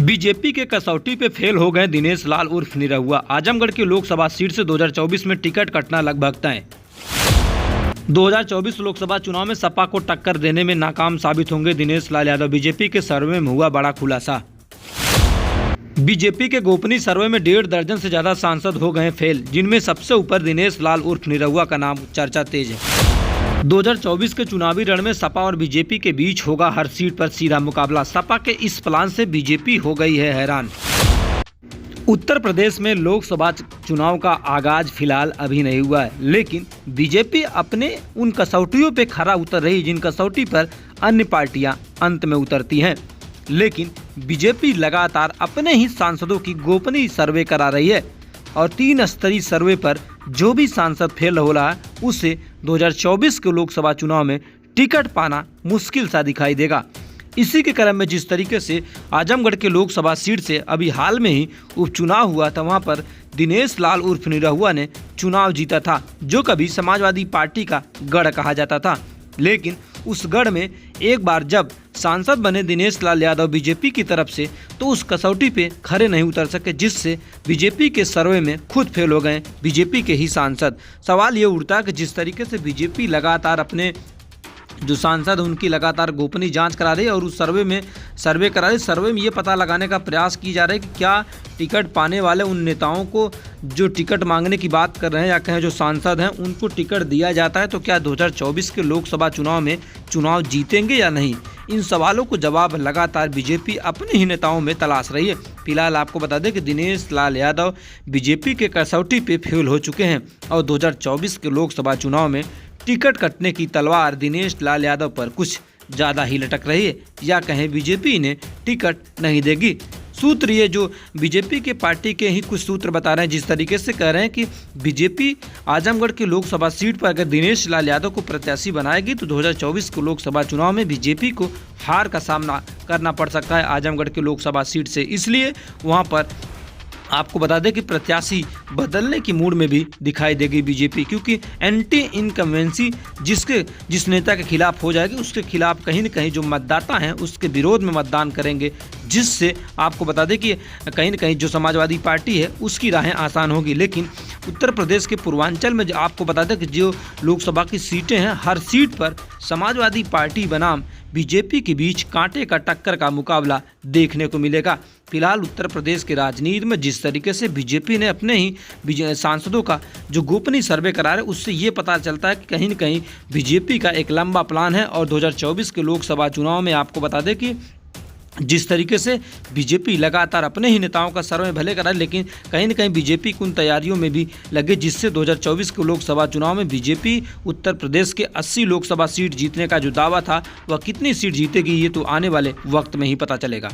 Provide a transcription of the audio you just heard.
BJP के कसौटी पे फेल हो गए दिनेश लाल उर्फ निरहुआ। आजमगढ़ की लोकसभा सीट से 2024 में टिकट कटना लगभग तय। 2024 लोकसभा चुनाव में सपा को टक्कर देने में नाकाम साबित होंगे दिनेश लाल यादव। बीजेपी के सर्वे में हुआ बड़ा खुलासा। बीजेपी के गोपनीय सर्वे में 1.5 दर्जन से ज्यादा सांसद हो गए फेल, जिनमें सबसे ऊपर दिनेश लाल उर्फ निरहुआ का नाम चर्चा तेज है। 2024 के चुनावी रण में सपा और बीजेपी के बीच होगा हर सीट पर सीधा मुकाबला। सपा के इस प्लान से बीजेपी हो गई है हैरान। उत्तर प्रदेश में लोकसभा चुनाव का आगाज फिलहाल अभी नहीं हुआ है, लेकिन बीजेपी अपने उन कसौटियों पे खरा उतर रही जिन कसौटी पर अन्य पार्टियां अंत में उतरती हैं। लेकिन बीजेपी लगातार अपने ही सांसदों की गोपनीय सर्वे करा रही है और 3 स्तरीय सर्वे पर जो भी सांसद फेल हो रहा है उसे 2024 के लोकसभा चुनाव में टिकट पाना मुश्किल सा दिखाई देगा। इसी के क्रम में जिस तरीके से आजमगढ़ के लोकसभा सीट से अभी हाल में ही उपचुनाव हुआ था, वहां पर दिनेश लाल उर्फ निरहुआ ने चुनाव जीता था, जो कभी समाजवादी पार्टी का गढ़ कहा जाता था। लेकिन उस गढ़ में एक बार जब सांसद बने दिनेश लाल यादव बीजेपी की तरफ से, तो उस कसौटी पे खरे नहीं उतर सके, जिससे बीजेपी के सर्वे में खुद फेल हो गए बीजेपी के ही सांसद। सवाल ये उठता है कि जिस तरीके से बीजेपी लगातार अपने जो सांसद उनकी लगातार गोपनीय जांच करा रही है और उस सर्वे करा रही, सर्वे में ये पता लगाने का प्रयास की जा रहा है कि क्या टिकट पाने वाले उन नेताओं को जो टिकट मांगने की बात कर रहे हैं या कहें जो सांसद हैं उनको टिकट दिया जाता है, तो क्या 2024 के लोकसभा चुनाव में चुनाव जीतेंगे या नहीं। इन सवालों को जवाब लगातार बीजेपी अपने ही नेताओं में तलाश रही है। फिलहाल आपको बता दें कि दिनेश लाल यादव बीजेपी के कसौटी पे फेल हो चुके हैं और 2024 के लोकसभा चुनाव में टिकट कटने की तलवार दिनेश लाल यादव पर कुछ ज़्यादा ही लटक रही है, या कहें बीजेपी ने टिकट नहीं देगी। सूत्र ये जो बीजेपी के पार्टी के ही कुछ सूत्र बता रहे हैं, जिस तरीके से कह रहे हैं कि बीजेपी आजमगढ़ की लोकसभा सीट पर अगर दिनेश लाल यादव को प्रत्याशी बनाएगी तो 2024 के लोकसभा चुनाव में बीजेपी को हार का सामना करना पड़ सकता है आजमगढ़ की लोकसभा सीट से। इसलिए वहाँ पर आपको बता दें कि प्रत्याशी बदलने की मूड में भी दिखाई देगी बीजेपी, क्योंकि एंटी इनकम्बेंसी जिस नेता के खिलाफ हो जाएगी उसके खिलाफ कहीं न कहीं जो मतदाता हैं उसके विरोध में मतदान करेंगे, जिससे आपको बता दें कि कहीं न कहीं जो समाजवादी पार्टी है उसकी राहें आसान होगी। लेकिन उत्तर प्रदेश के पूर्वांचल में आपको बता दें कि जो लोकसभा की सीटें हैं, हर सीट पर समाजवादी पार्टी बनाम बीजेपी के बीच कांटे का टक्कर का मुकाबला देखने को मिलेगा। फिलहाल उत्तर प्रदेश के राजनीति में जिस तरीके से बीजेपी ने अपने ही सांसदों का जो गोपनीय सर्वे करा है, उससे ये पता चलता है कि कहीं न कहीं बीजेपी का एक लंबा प्लान है और 2024 के लोकसभा चुनाव में आपको बता दें कि जिस तरीके से बीजेपी लगातार अपने ही नेताओं का सर्वे भले करा, लेकिन कहीं न कहीं बीजेपी उन तैयारियों में भी लगे जिससे 2024 के लोकसभा चुनाव में बीजेपी उत्तर प्रदेश के 80 लोकसभा सीट जीतने का जो दावा था वह कितनी सीट जीतेगी ये तो आने वाले वक्त में ही पता चलेगा।